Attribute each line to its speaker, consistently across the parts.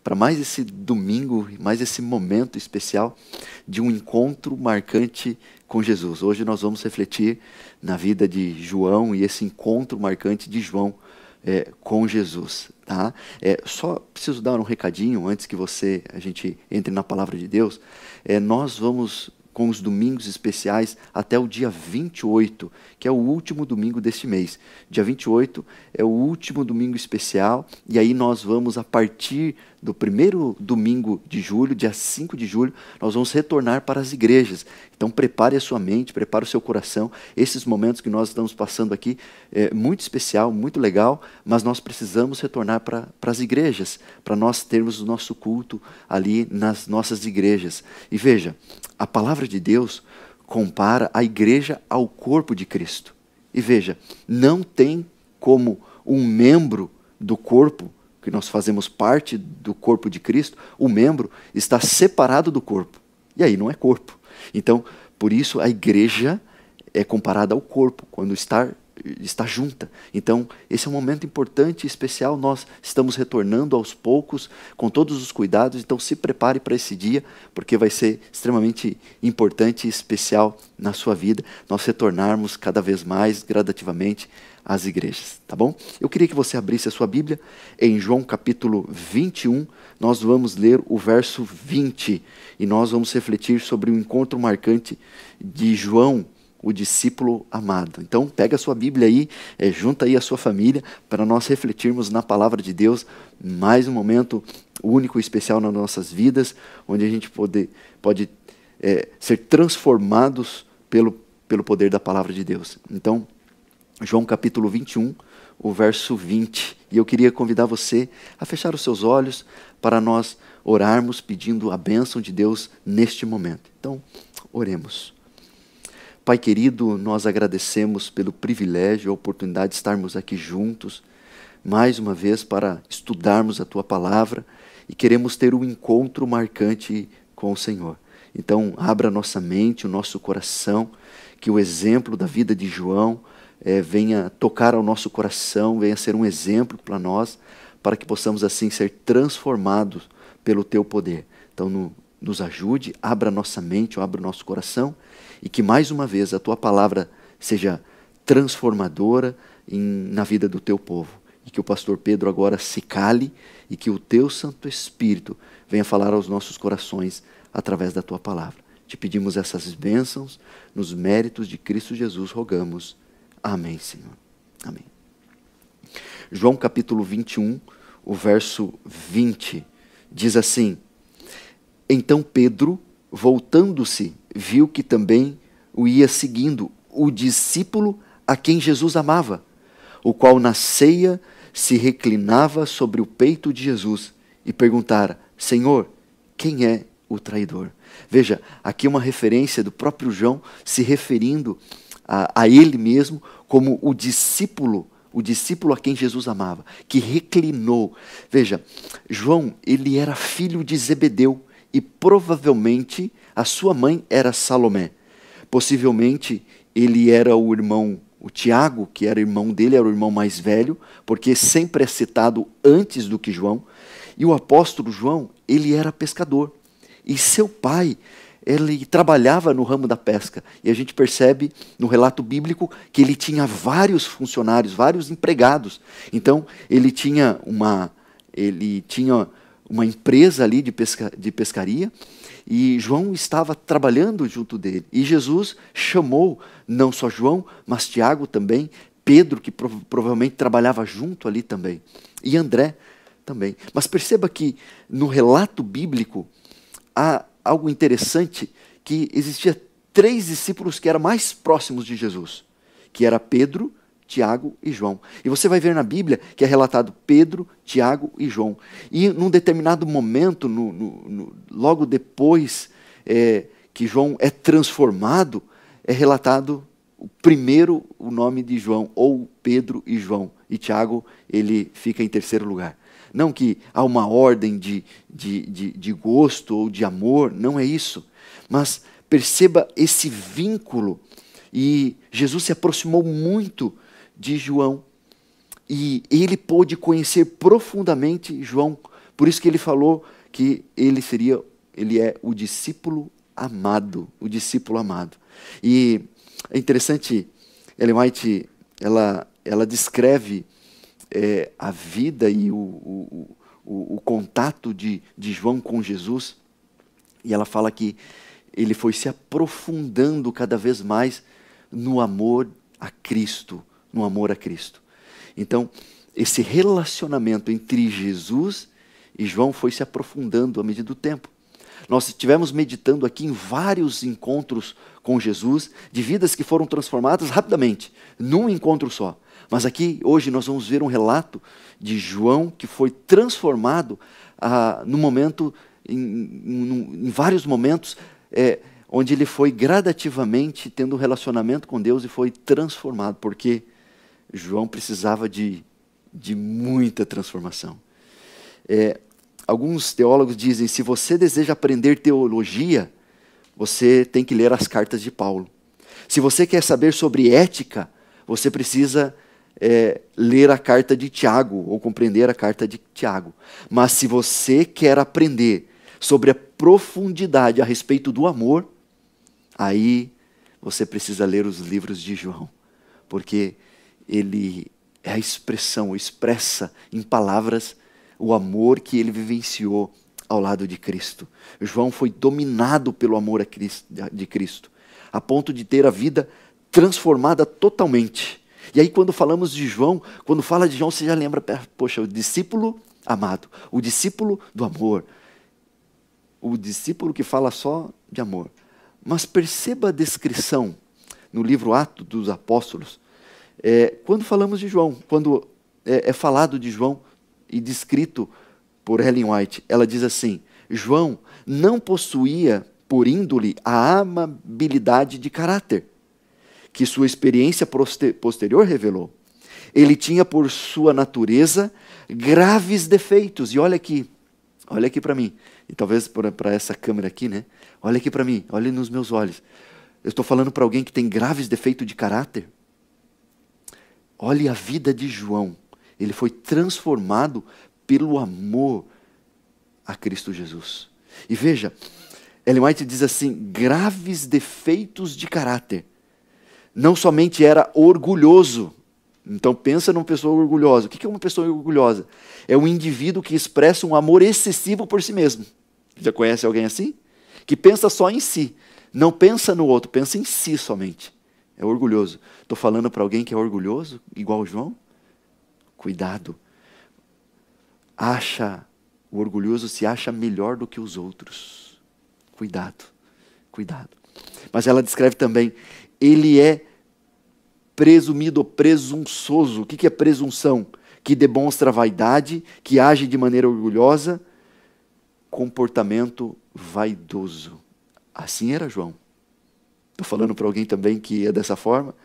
Speaker 1: para mais esse domingo, mais esse momento especial de um encontro marcante com Jesus. Hoje nós vamos refletir na vida de João e esse encontro marcante de João com Jesus. Tá? Só preciso dar um recadinho antes que a gente entre na palavra de Deus. Nós vamos com os domingos especiais até o dia 28, que é o último domingo deste mês. Dia 28 é o último domingo especial, e aí nós vamos, a partir do primeiro domingo de julho, dia 5 de julho, nós vamos retornar para as igrejas. Então prepare a sua mente, prepare o seu coração. Esses momentos que nós estamos passando aqui é muito especial, muito legal, mas nós precisamos retornar para as igrejas, para nós termos o nosso culto ali nas nossas igrejas. E veja, a palavra de Deus compara a igreja ao corpo de Cristo. E veja, não tem como um membro do corpo, que nós fazemos parte do corpo de Cristo, o membro está separado do corpo. E aí não é corpo. Então, por isso a igreja é comparada ao corpo, quando está junta. Então, esse é um momento importante e especial. Nós estamos retornando aos poucos, com todos os cuidados. Então, se prepare para esse dia, porque vai ser extremamente importante e especial na sua vida, nós retornarmos cada vez mais, gradativamente, às igrejas. Tá bom? Eu queria que você abrisse a sua Bíblia em João capítulo 21. Nós vamos ler o verso 20 e nós vamos refletir sobre o encontro marcante de João, o discípulo amado. Então, pega a sua Bíblia aí, junta aí a sua família, para nós refletirmos na palavra de Deus, mais um momento único e especial nas nossas vidas, onde a gente pode ser transformados pelo poder da palavra de Deus. Então, João capítulo 21, o verso 20. E eu queria convidar você a fechar os seus olhos para nós orarmos pedindo a bênção de Deus neste momento. Então, oremos. Pai querido, nós agradecemos pelo privilégio e a oportunidade de estarmos aqui juntos, mais uma vez para estudarmos a Tua palavra e queremos ter um encontro marcante com o Senhor. Então, abra nossa mente, o nosso coração, que o exemplo da vida de João venha tocar ao nosso coração, venha ser um exemplo para nós, para que possamos assim ser transformados pelo Teu poder. Então, nos ajude, abra nossa mente, abra o nosso coração, e que mais uma vez a Tua palavra seja transformadora na vida do Teu povo. E que o pastor Pedro agora se cale e que o Teu Santo Espírito venha falar aos nossos corações através da Tua palavra. Te pedimos essas bênçãos, nos méritos de Cristo Jesus rogamos. Amém, Senhor. Amém. João capítulo 21, o verso 20, diz assim: Então Pedro, voltando-se, viu que também o ia seguindo o discípulo a quem Jesus amava, o qual na ceia se reclinava sobre o peito de Jesus e perguntara: Senhor, quem é o traidor? Veja, aqui uma referência do próprio João se referindo a ele mesmo como o discípulo a quem Jesus amava, que reclinou. Veja, João, ele era filho de Zebedeu e provavelmente a sua mãe era Salomé. Possivelmente ele era o Tiago, que era irmão dele, era o irmão mais velho, porque sempre é citado antes do que João. E o apóstolo João, ele era pescador. E seu pai, ele trabalhava no ramo da pesca. E a gente percebe no relato bíblico que ele tinha vários funcionários, vários empregados. Então, ele tinha uma empresa ali de pescaria, e João estava trabalhando junto dele. E Jesus chamou não só João, mas Tiago também, Pedro, que provavelmente trabalhava junto ali também, e André também. Mas perceba que no relato bíblico há algo interessante, que existia 3 discípulos que eram mais próximos de Jesus, que era Pedro, Tiago e João. E você vai ver na Bíblia que é relatado Pedro, Tiago e João. E num determinado momento, logo depois que João é transformado, é relatado primeiro o nome de João, ou Pedro e João. E Tiago, ele fica em terceiro lugar. Não que há uma ordem de gosto ou de amor, não é isso. Mas perceba esse vínculo. E Jesus se aproximou muito de João. E ele pôde conhecer profundamente João, Por isso que ele falou que ele é o discípulo amado, o discípulo amado. E é interessante, Ellen White, ela descreve a vida e o contato de João com Jesus, e ela fala que ele foi se aprofundando cada vez mais no amor a Cristo, no amor a Cristo. Então, esse relacionamento entre Jesus e João foi se aprofundando à medida do tempo. Nós estivemos meditando aqui em vários encontros com Jesus, de vidas que foram transformadas rapidamente, num encontro só. Mas aqui, hoje, nós vamos ver um relato de João que foi transformado no momento, em vários momentos, onde ele foi gradativamente tendo um relacionamento com Deus e foi transformado, porque João precisava de muita transformação. Alguns teólogos dizem, se você deseja aprender teologia, você tem que ler as cartas de Paulo. Se você quer saber sobre ética, você precisa ler a carta de Tiago, ou compreender a carta de Tiago. Mas se você quer aprender sobre a profundidade a respeito do amor, aí você precisa ler os livros de João, porque ele é a expressão, expressa em palavras o amor que ele vivenciou ao lado de Cristo. João foi dominado pelo amor de Cristo, a ponto de ter a vida transformada totalmente. E aí quando falamos de João, quando fala de João, você já lembra, poxa, o discípulo amado, o discípulo do amor, o discípulo que fala só de amor. Mas perceba a descrição no livro Atos dos Apóstolos, quando falamos de João, quando é falado de João e descrito por Ellen White, ela diz assim, João não possuía por índole a amabilidade de caráter, que sua experiência posterior revelou. Ele tinha por sua natureza graves defeitos, e olha aqui para mim, e talvez para essa câmera aqui, né? Olha aqui para mim, olha nos meus olhos. Eu estou falando para alguém que tem graves defeitos de caráter. Olhe a vida de João. Ele foi transformado pelo amor a Cristo Jesus. E veja, Ellen White diz assim, graves defeitos de caráter. Não somente era orgulhoso. Então pensa numa pessoa orgulhosa. O que é uma pessoa orgulhosa? É um indivíduo que expressa um amor excessivo por si mesmo. Já conhece alguém assim? Que pensa só em si. Não pensa no outro, pensa em si somente. É orgulhoso. Estou falando para alguém que é orgulhoso, igual o João? Cuidado. O orgulhoso se acha melhor do que os outros. Cuidado, cuidado. Mas ela descreve também, ele é presumido, presunçoso. O que é presunção? Que demonstra vaidade, que age de maneira orgulhosa, comportamento vaidoso. Assim era João. Estou falando para alguém também que é dessa forma.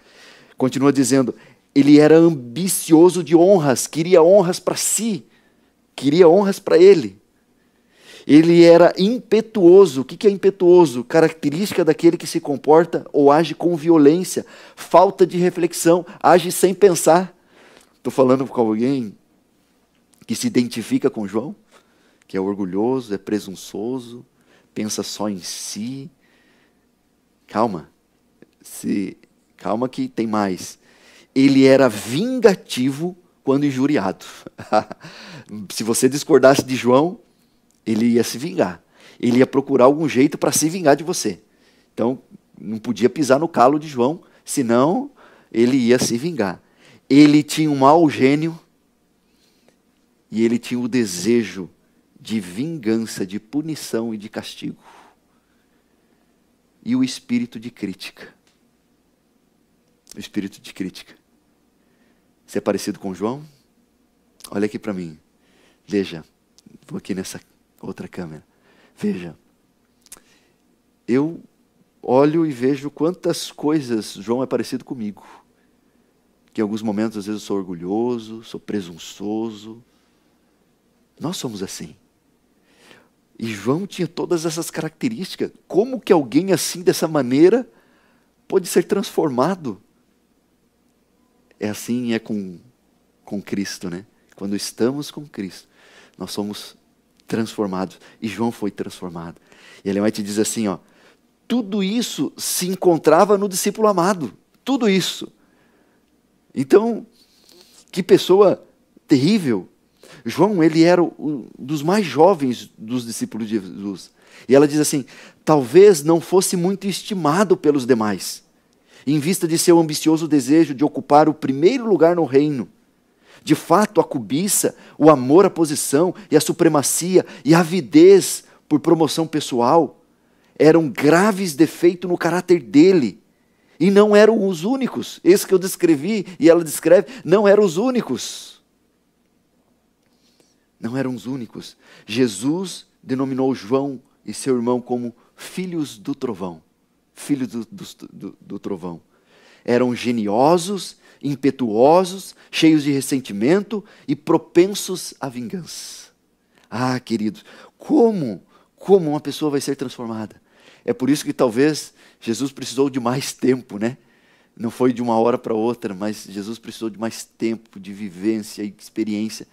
Speaker 1: Continua dizendo, ele era ambicioso de honras, queria honras para si, queria honras para ele. Ele era impetuoso. O que é impetuoso? Característica daquele que se comporta ou age com violência, falta de reflexão, age sem pensar. Estou falando com alguém que se identifica com João, que é orgulhoso, é presunçoso, pensa só em si. Calma, calma que tem mais. Ele era vingativo quando injuriado. Se você discordasse de João, ele ia se vingar. Ele ia procurar algum jeito para se vingar de você. Então, não podia pisar no calo de João, senão ele ia se vingar. Ele tinha um mau gênio e ele tinha o desejo de vingança, de punição e de castigo. E o espírito de crítica. O espírito de crítica. Você é parecido com João? Olha aqui para mim. Veja. Vou aqui nessa outra câmera. Veja. Eu olho e vejo quantas coisas João é parecido comigo. Que em alguns momentos, às vezes, eu sou orgulhoso, sou presunçoso. Nós somos assim. E João tinha todas essas características. Como que alguém assim, dessa maneira, pode ser transformado? É assim, é com Cristo, né? Quando estamos com Cristo, nós somos transformados. E João foi transformado. E Ellen White diz assim, ó, tudo isso se encontrava no discípulo amado. Tudo isso. Então, que pessoa terrível. João, ele era um dos mais jovens dos discípulos de Jesus. E ela diz assim, talvez não fosse muito estimado pelos demais, em vista de seu ambicioso desejo de ocupar o primeiro lugar no reino. De fato, a cobiça, o amor à posição e a supremacia e a avidez por promoção pessoal eram graves defeitos no caráter dele. E não eram os únicos. Esse que eu descrevi e ela descreve, não eram os únicos. Não eram os únicos. Jesus denominou João e seu irmão como filhos do trovão. Filhos do trovão. Eram geniosos, impetuosos, cheios de ressentimento e propensos à vingança. Ah, queridos, como uma pessoa vai ser transformada? É por isso que talvez Jesus precisou de mais tempo, né? Não foi de uma hora para outra, mas Jesus precisou de mais tempo de vivência e experiência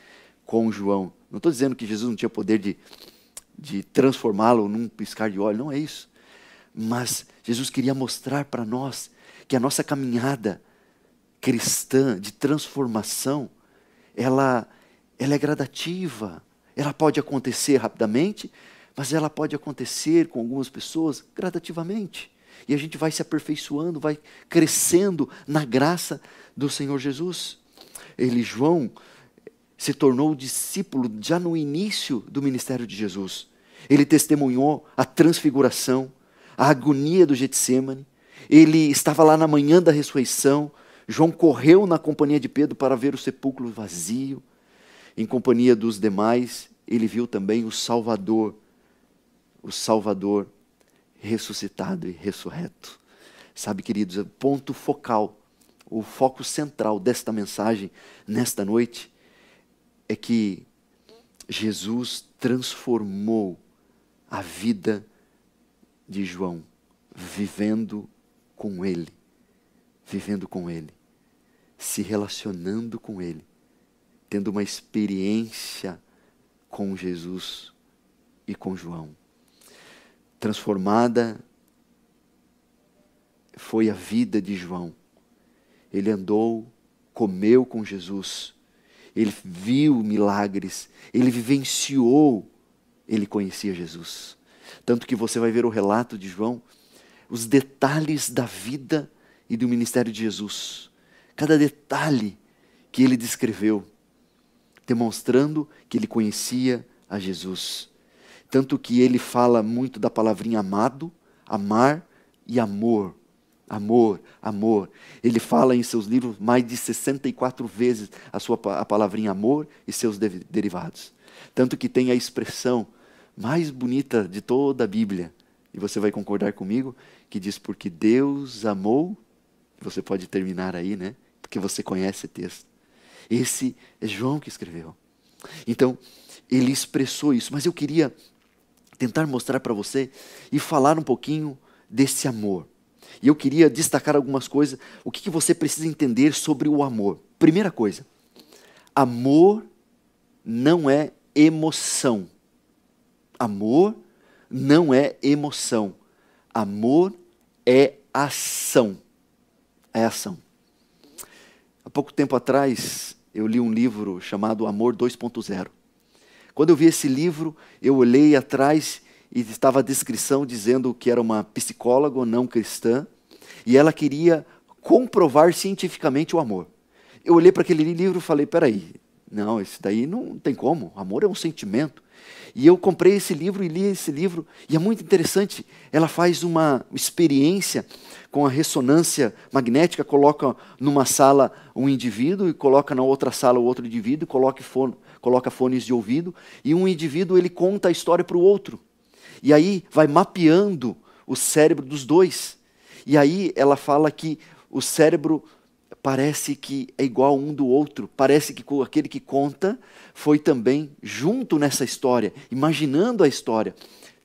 Speaker 1: com João. Não estou dizendo que Jesus não tinha poder de transformá-lo num piscar de olho, não é isso. Mas Jesus queria mostrar para nós que a nossa caminhada cristã de transformação, ela é gradativa. Ela pode acontecer rapidamente, mas ela pode acontecer com algumas pessoas gradativamente. E a gente vai se aperfeiçoando, vai crescendo na graça do Senhor Jesus. João, se tornou discípulo já no início do ministério de Jesus. Ele testemunhou a transfiguração, a agonia do Getsêmani. Ele estava lá na manhã da ressurreição. João correu na companhia de Pedro para ver o sepulcro vazio. Em companhia dos demais, ele viu também o Salvador ressuscitado e ressurreto. Sabe, queridos, o ponto focal, o foco central desta mensagem, nesta noite, é que Jesus transformou a vida de João, vivendo com ele, se relacionando com ele, tendo uma experiência com Jesus e com João. Transformada foi a vida de João. Ele andou, comeu com Jesus, ele viu milagres, ele vivenciou, ele conhecia Jesus. Tanto que você vai ver o relato de João, os detalhes da vida e do ministério de Jesus. Cada detalhe que ele descreveu, demonstrando que ele conhecia a Jesus. Tanto que ele fala muito da palavrinha amado, amar e amor. Amor, amor. Ele fala em seus livros mais de 64 vezes a palavrinha amor e seus derivados. Tanto que tem a expressão mais bonita de toda a Bíblia, e você vai concordar comigo, que diz, porque Deus amou, você pode terminar aí, né? Porque você conhece o texto. Esse é João que escreveu. Então, ele expressou isso, mas eu queria tentar mostrar para você e falar um pouquinho desse amor. E eu queria destacar algumas coisas, o que você precisa entender sobre o amor. Primeira coisa, amor não é emoção. Amor não é emoção. Amor é ação. É ação. Há pouco tempo atrás, eu li um livro chamado Amor 2.0. Quando eu vi esse livro, eu olhei atrás e estava a descrição dizendo que era uma psicóloga não cristã e ela queria comprovar cientificamente o amor. Eu olhei para aquele livro e falei, peraí, não, isso daí não tem como, o amor é um sentimento. E eu comprei esse livro e li esse livro, e é muito interessante, ela faz uma experiência com a ressonância magnética, coloca numa sala um indivíduo e coloca na outra sala o outro indivíduo, coloca fones de ouvido, e um indivíduo ele conta a história para o outro. E aí vai mapeando o cérebro dos dois. E aí ela fala que o cérebro parece que é igual um do outro. Parece que aquele que conta foi também junto nessa história, imaginando a história,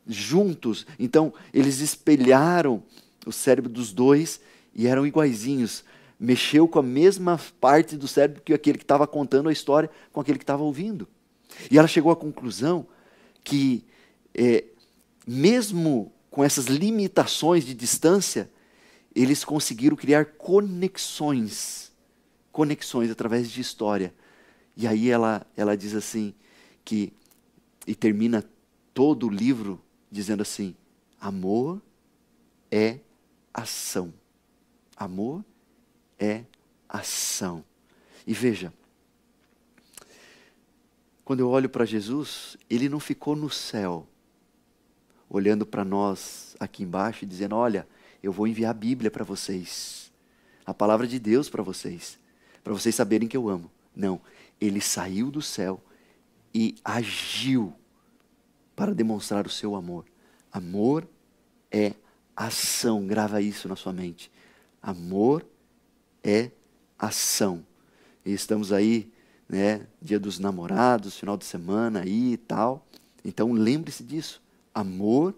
Speaker 1: juntos. Então, eles espelharam o cérebro dos dois e eram iguaizinhos. Mexeu com a mesma parte do cérebro que aquele que estava contando a história com aquele que estava ouvindo. E ela chegou à conclusão que mesmo com essas limitações de distância, eles conseguiram criar conexões através de história. E aí ela diz assim, e termina todo o livro dizendo assim, amor é ação. Amor é ação. E veja, quando eu olho para Jesus, ele não ficou no céu, olhando para nós aqui embaixo e dizendo, olha, eu vou enviar a Bíblia para vocês, a palavra de Deus para vocês saberem que eu amo. Não, ele saiu do céu e agiu para demonstrar o seu amor. Amor é ação, grava isso na sua mente. Amor é ação. E estamos aí, né, Dia dos Namorados, final de semana aí e tal. Então lembre-se disso. Amor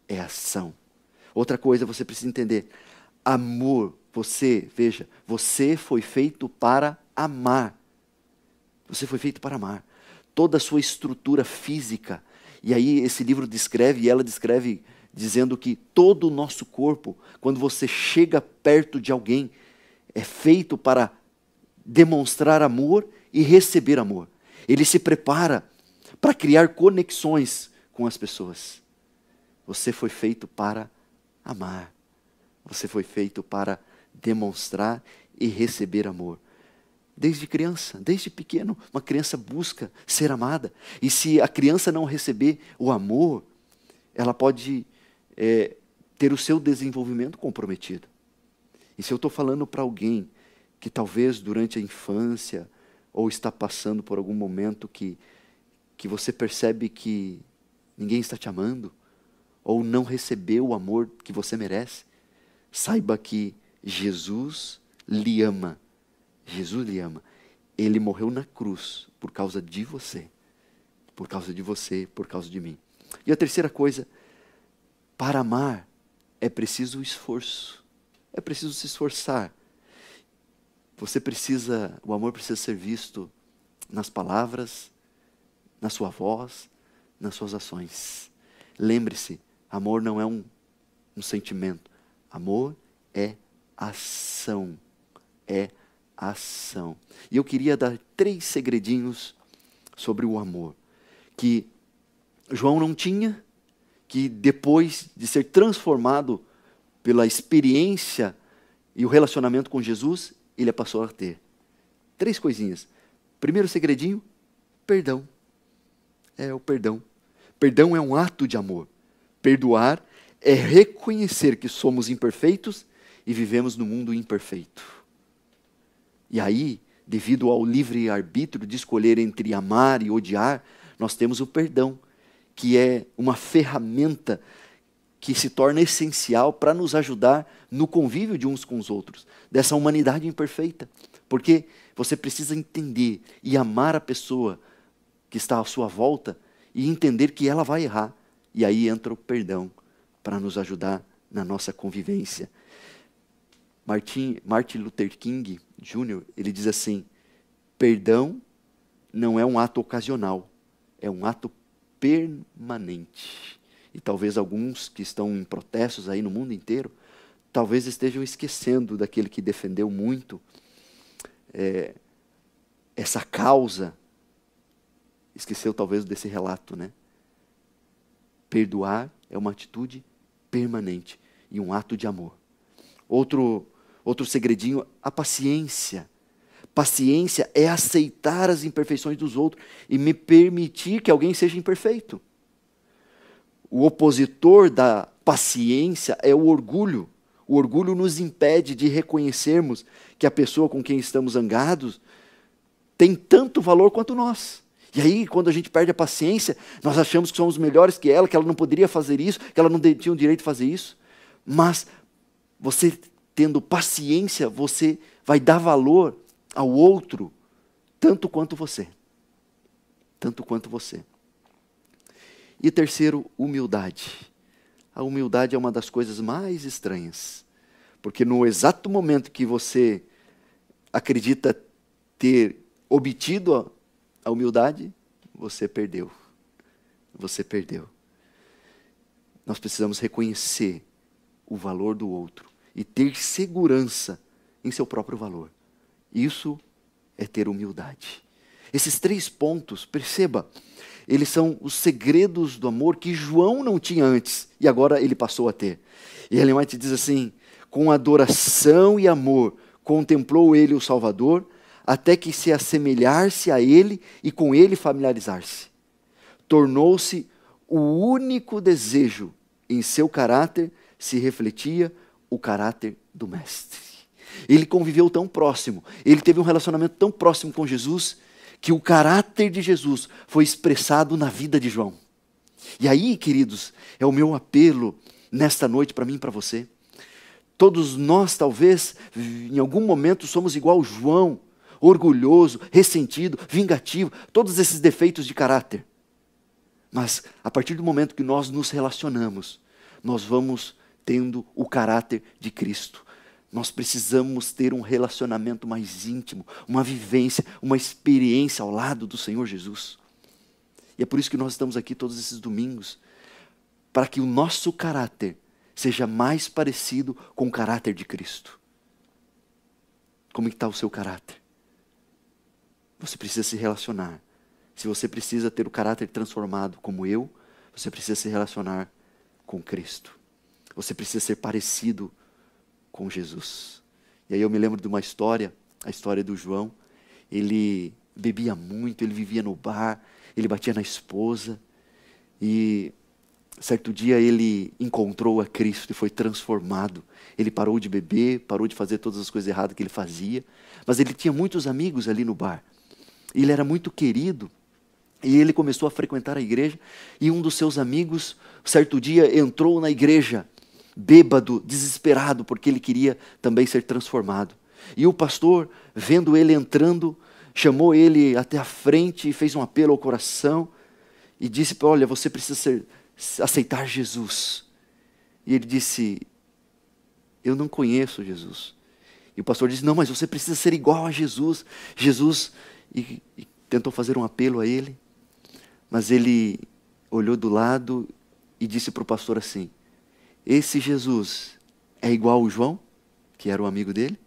Speaker 1: é ação. Outra coisa você precisa entender. Amor, veja, você foi feito para amar. Você foi feito para amar. Toda a sua estrutura física. E aí esse livro descreve, e ela descreve dizendo que todo o nosso corpo, quando você chega perto de alguém, é feito para demonstrar amor e receber amor. Ele se prepara para criar conexões com as pessoas. Você foi feito para amar. Você foi feito para demonstrar e receber amor. Desde criança, desde pequeno, uma criança busca ser amada. E se a criança não receber o amor, ela pode ter o seu desenvolvimento comprometido. E se eu estou falando para alguém que talvez durante a infância ou está passando por algum momento que você percebe que ninguém está te amando, ou não recebeu o amor que você merece, saiba que Jesus lhe ama. Jesus lhe ama. Ele morreu na cruz por causa de você. Por causa de você, por causa de mim. E a terceira coisa, para amar é preciso esforço. É preciso se esforçar. O amor precisa ser visto nas palavras, na sua voz, nas suas ações. Lembre-se, amor não é um sentimento. Amor é ação. É ação. E eu queria dar 3 segredinhos sobre o amor, que João não tinha, que depois de ser transformado pela experiência e o relacionamento com Jesus, ele passou a ter. 3 coisinhas. Primeiro segredinho, perdão. É o perdão. Perdão é um ato de amor. Perdoar é reconhecer que somos imperfeitos e vivemos no mundo imperfeito. E aí, devido ao livre-arbítrio de escolher entre amar e odiar, nós temos o perdão, que é uma ferramenta que se torna essencial para nos ajudar no convívio de uns com os outros, dessa humanidade imperfeita. Porque você precisa entender e amar a pessoa que está à sua volta e entender que ela vai errar. E aí entra o perdão para nos ajudar na nossa convivência. Martin Luther King Jr., ele diz assim, perdão não é um ato ocasional, é um ato permanente. E talvez alguns que estão em protestos aí no mundo inteiro, talvez estejam esquecendo daquele que defendeu muito essa causa. Esqueceu talvez desse relato, né? Perdoar é uma atitude permanente e um ato de amor. Outro segredinho, a paciência. Paciência é aceitar as imperfeições dos outros e me permitir que alguém seja imperfeito. O opositor da paciência é o orgulho. O orgulho nos impede de reconhecermos que a pessoa com quem estamos zangados tem tanto valor quanto nós. E aí, quando a gente perde a paciência, nós achamos que somos melhores que ela não poderia fazer isso, que ela não tinha o direito de fazer isso. Mas você tendo paciência, você vai dar valor ao outro tanto quanto você. Tanto quanto você. E terceiro, humildade. A humildade é uma das coisas mais estranhas. Porque no exato momento que você acredita ter obtido a humildade, você perdeu. você perdeu. Nós precisamos reconhecer o valor do outro e ter segurança em seu próprio valor. Isso é ter humildade. Esses 3 pontos, perceba, eles são os segredos do amor que João não tinha antes e agora ele passou a ter. E Ellen White diz assim: com adoração e amor contemplou ele o Salvador, até que se assemelhar-se a ele e com ele familiarizar-se. Tornou-se o único desejo em seu caráter, se refletia o caráter do Mestre. Ele conviveu tão próximo, ele teve um relacionamento tão próximo com Jesus, que o caráter de Jesus foi expressado na vida de João. E aí, queridos, é o meu apelo nesta noite para mim e para você. Todos nós, talvez, em algum momento, somos igual João, orgulhoso, ressentido, vingativo, todos esses defeitos de caráter. Mas, a partir do momento que nós nos relacionamos, nós vamos tendo o caráter de Cristo. Nós precisamos ter um relacionamento mais íntimo, uma vivência, uma experiência ao lado do Senhor Jesus. E é por isso que nós estamos aqui todos esses domingos, para que o nosso caráter seja mais parecido com o caráter de Cristo. Como está o seu caráter? Você precisa se relacionar. Se você precisa ter o caráter transformado como eu, você precisa se relacionar com Cristo. Você precisa ser parecido com Jesus. E aí eu me lembro de uma história, a história do João. Ele bebia muito, ele vivia no bar, ele batia na esposa. E certo dia ele encontrou a Cristo e foi transformado. Ele parou de beber, parou de fazer todas as coisas erradas que ele fazia. Mas ele tinha muitos amigos ali no bar. Ele era muito querido. E ele começou a frequentar a igreja. E um dos seus amigos, certo dia, entrou na igreja bêbado, desesperado, porque ele queria também ser transformado. E o pastor, vendo ele entrando, chamou ele até a frente e fez um apelo ao coração e disse: olha, você precisa aceitar Jesus. E ele disse: eu não conheço Jesus. E o pastor disse: não, mas você precisa ser igual a Jesus. Jesus, e tentou fazer um apelo a ele, mas ele olhou do lado e disse para o pastor assim: esse Jesus é igual ao João, que era um amigo dele?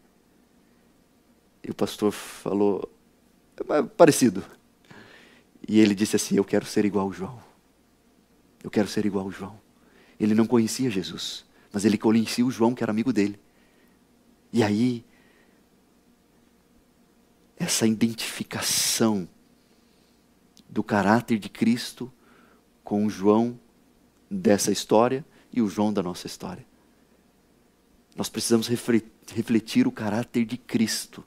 Speaker 1: E o pastor falou: é parecido. E ele disse assim: eu quero ser igual ao João. Eu quero ser igual ao João. Ele não conhecia Jesus, mas ele conhecia o João, que era amigo dele. E aí, essa identificação do caráter de Cristo com o João dessa história e o João da nossa história. Nós precisamos refletir o caráter de Cristo.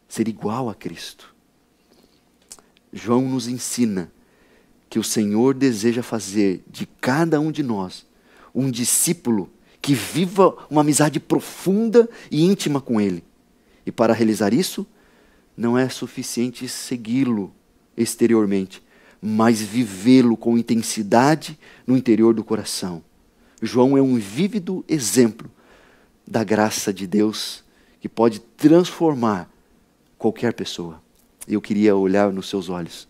Speaker 1: Ser igual a Cristo. João nos ensina que o Senhor deseja fazer de cada um de nós um discípulo que viva uma amizade profunda e íntima com Ele. E para realizar isso, não é suficiente segui-lo exteriormente, mas vivê-lo com intensidade no interior do coração. João é um vívido exemplo da graça de Deus que pode transformar qualquer pessoa. Eu queria olhar nos seus olhos.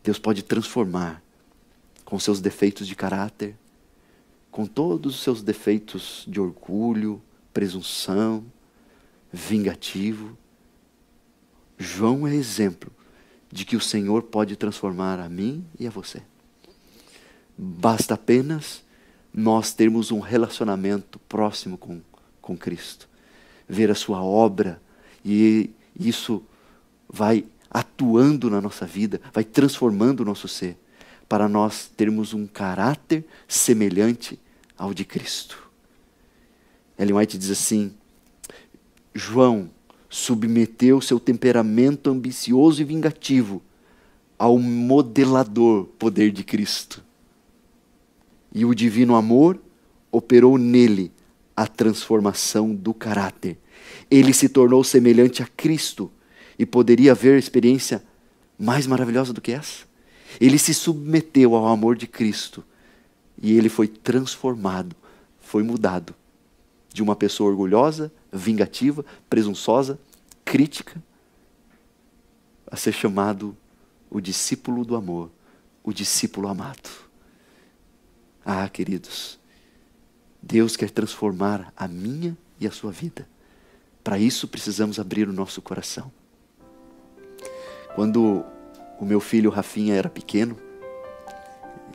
Speaker 1: Deus pode transformar com seus defeitos de caráter, com todos os seus defeitos de orgulho, presunção, vingativo. João é exemplo de que o Senhor pode transformar a mim e a você. Basta apenas nós termos um relacionamento próximo com Cristo. Ver a sua obra, e isso vai atuando na nossa vida, vai transformando o nosso ser, para nós termos um caráter semelhante ao de Cristo. Ellen White diz assim: João submeteu seu temperamento ambicioso e vingativo ao modelador poder de Cristo. E o divino amor operou nele a transformação do caráter. Ele se tornou semelhante a Cristo. E poderia haver experiência mais maravilhosa do que essa? Ele se submeteu ao amor de Cristo. E ele foi transformado, foi mudado. De uma pessoa orgulhosa, vingativa, presunçosa, crítica, a ser chamado o discípulo do amor, o discípulo amado. Ah, queridos, Deus quer transformar a minha e a sua vida. Para isso precisamos abrir o nosso coração. Quando o meu filho Rafinha era pequeno,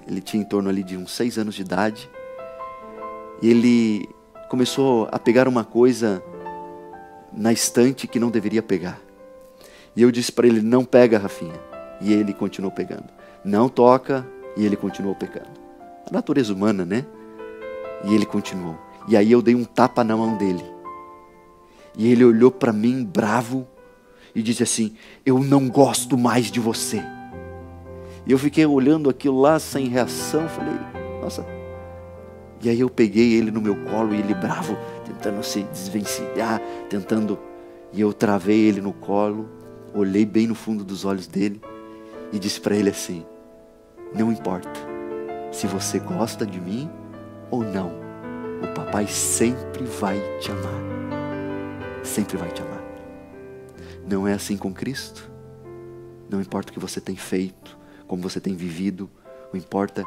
Speaker 1: ele tinha em torno ali de uns 6 anos de idade, e ele começou a pegar uma coisa na estante que não deveria pegar. E eu disse para ele: não pega, Rafinha. E ele continuou pegando. Não toca, e ele continuou pegando. A natureza humana, né? E ele continuou. E aí eu dei um tapa na mão dele. E ele olhou para mim bravo e disse assim: eu não gosto mais de você. E eu fiquei olhando aquilo lá sem reação. Falei: nossa. E aí eu peguei ele no meu colo e ele bravo, tentando se desvencilhar, tentando. E eu travei ele no colo, olhei bem no fundo dos olhos dele e disse para ele assim: não importa se você gosta de mim ou não, o papai sempre vai te amar. Sempre vai te amar. Não é assim com Cristo? Não importa o que você tem feito, como você tem vivido, o importa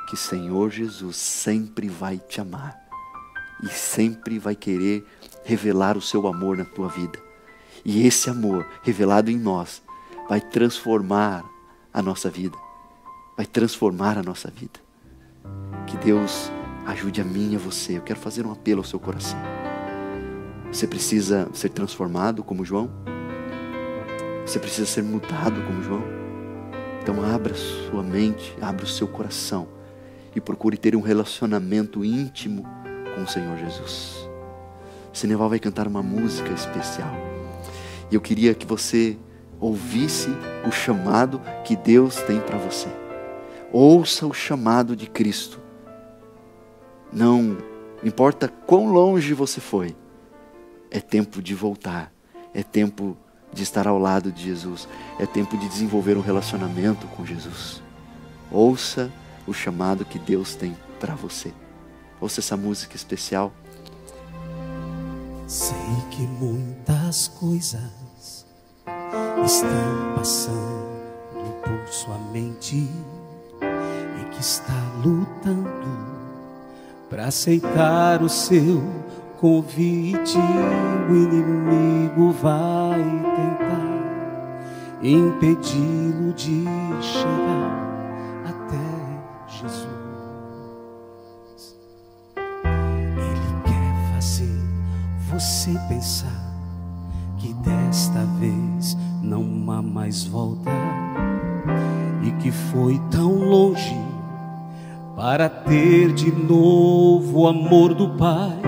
Speaker 1: que o Senhor Jesus sempre vai te amar e sempre vai querer revelar o seu amor na tua vida. E esse amor revelado em nós vai transformar a nossa vida, vai transformar a nossa vida. Que Deus ajude a mim e a você. Eu quero fazer um apelo ao seu coração. Você precisa ser transformado como João? Você precisa ser mudado como João? Então abra sua mente, abra o seu coração e procure ter um relacionamento íntimo com o Senhor Jesus. O Cineval vai cantar uma música especial. E eu queria que você ouvisse o chamado que Deus tem para você. Ouça o chamado de Cristo. Não importa quão longe você foi, é tempo de voltar, é tempo de estar ao lado de Jesus, é tempo de desenvolver um relacionamento com Jesus. Ouça o chamado que Deus tem para você. Ouça essa música especial.
Speaker 2: Sei que muitas coisas estão passando por sua mente e que está lutando para aceitar o seu convite. O inimigo vai tentar impedi-lo de chegar até Jesus. Ele quer fazer você pensar que desta vez não há mais volta e que foi tão longe para ter de novo o amor do Pai.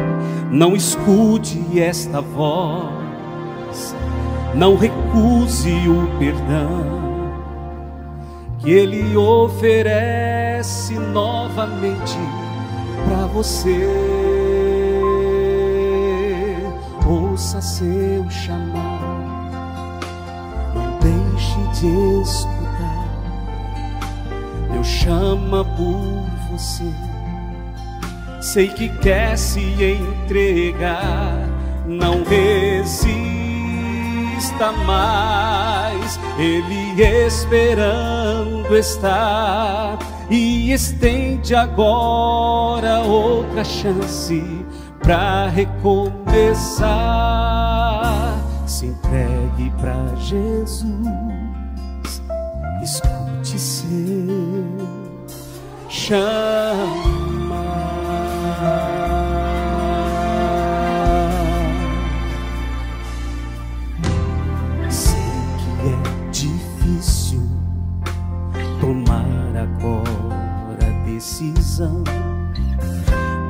Speaker 2: Não escute esta voz, não recuse o perdão que Ele oferece novamente para você. Ouça seu chamado, não deixe de escutar. Deus chama por você. Sei que quer se entregar, não resista mais. Ele esperando está e estende agora outra chance para recomeçar. Se entregue para Jesus, escute seu chamado. Sei que é difícil tomar agora a decisão,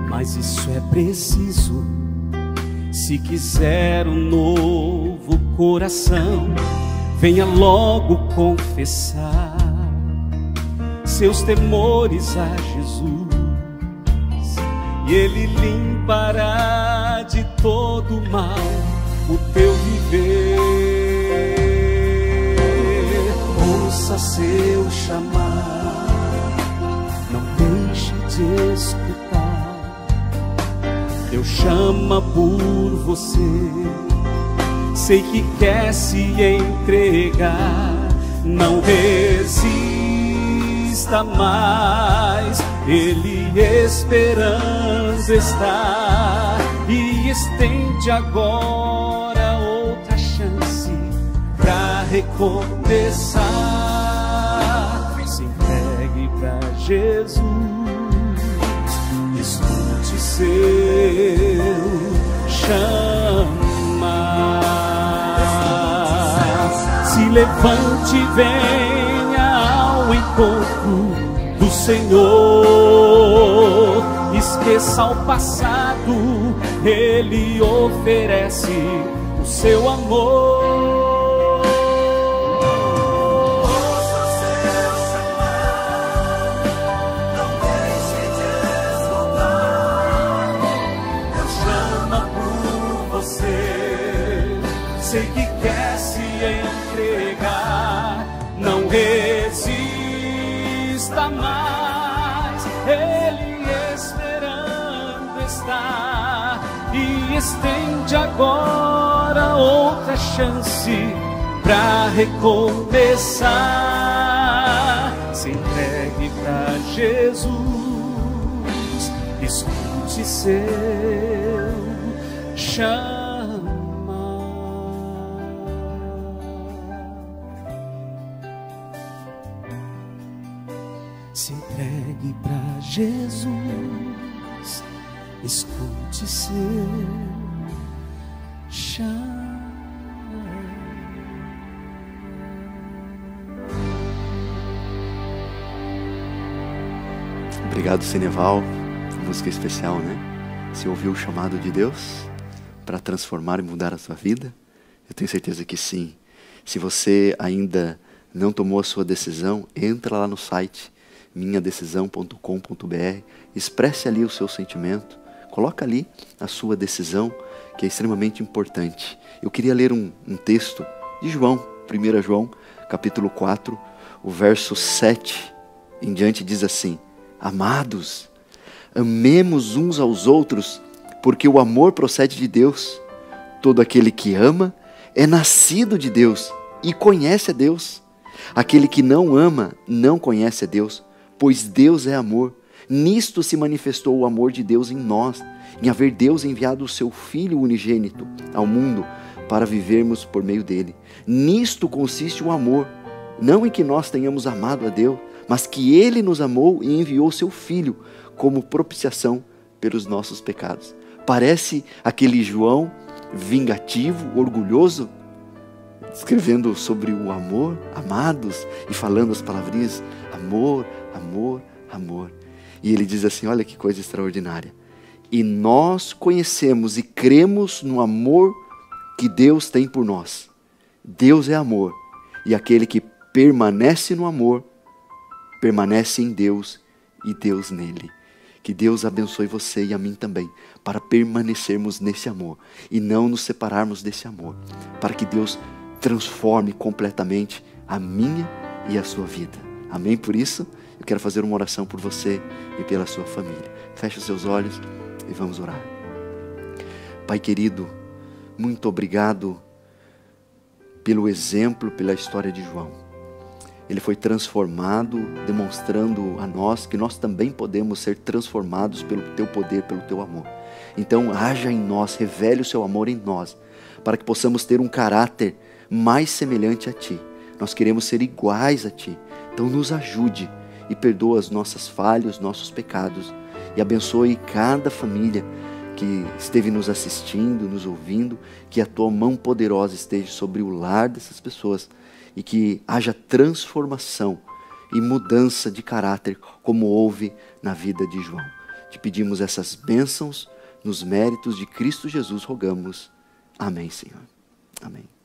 Speaker 2: mas isso é preciso se quiser um novo coração. Venha logo confessar seus temores a Jesus e Ele limpará de todo mal o teu viver. Ouça seu chamar, não deixe de escutar. Deus chama por você. Sei que quer se entregar, não resista desista mais, Ele esperando está, e estende agora outra chance pra recomeçar. Se entregue pra Jesus, escute seu chamar. Se levante e venha ao encontro do Senhor. Esqueça o passado, Ele oferece o seu amor.
Speaker 3: Ouça seu chamado, não deixe de escutar.
Speaker 2: Deus chama por você, sei que quer se entregar. Não resista mais, Ele esperando está, e estende agora outra chance pra recomeçar. Se entregue pra Jesus, escute seu chamar. Se entregue pra Jesus, escute seu chamar.
Speaker 1: Obrigado, Ceneval. Música especial, né? Você ouviu o chamado de Deus para transformar e mudar a sua vida? Eu tenho certeza que sim. Se você ainda não tomou a sua decisão, entra lá no site minhadecisão.com.br, expresse ali o seu sentimento, coloca ali a sua decisão, que é extremamente importante. Eu queria ler um texto de João, 1 João, capítulo 4, o verso 7 em diante diz assim: Amados, amemos uns aos outros, porque o amor procede de Deus. Todo aquele que ama é nascido de Deus e conhece a Deus. Aquele que não ama não conhece a Deus, pois Deus é amor. Nisto se manifestou o amor de Deus em nós, em haver Deus enviado o seu Filho unigênito ao mundo para vivermos por meio dele. Nisto consiste o amor, não em que nós tenhamos amado a Deus, mas que Ele nos amou e enviou seu Filho como propiciação pelos nossos pecados. Parece aquele João vingativo, orgulhoso, escrevendo sobre o amor, amados, e falando as palavrinhas amor, amor, amor. E ele diz assim, olha que coisa extraordinária: e nós conhecemos e cremos no amor que Deus tem por nós. Deus é amor, e aquele que permanece no amor, permanece em Deus e Deus nele. Que Deus abençoe você e a mim também, para permanecermos nesse amor e não nos separarmos desse amor, para que Deus transforme completamente a minha e a sua vida. Amém? Por isso, eu quero fazer uma oração por você e pela sua família. Feche os seus olhos e vamos orar. Pai querido, muito obrigado pelo exemplo, pela história de João. Ele foi transformado, demonstrando a nós que nós também podemos ser transformados pelo teu poder, pelo teu amor. Então, haja em nós, revele o seu amor em nós, para que possamos ter um caráter mais semelhante a ti. Nós queremos ser iguais a ti. Então, nos ajude e perdoa as nossas falhas, os nossos pecados, e abençoe cada família que esteve nos assistindo, nos ouvindo, que a tua mão poderosa esteja sobre o lar dessas pessoas, e que haja transformação e mudança de caráter, como houve na vida de João. Te pedimos essas bênçãos, nos méritos de Cristo Jesus rogamos. Amém, Senhor. Amém.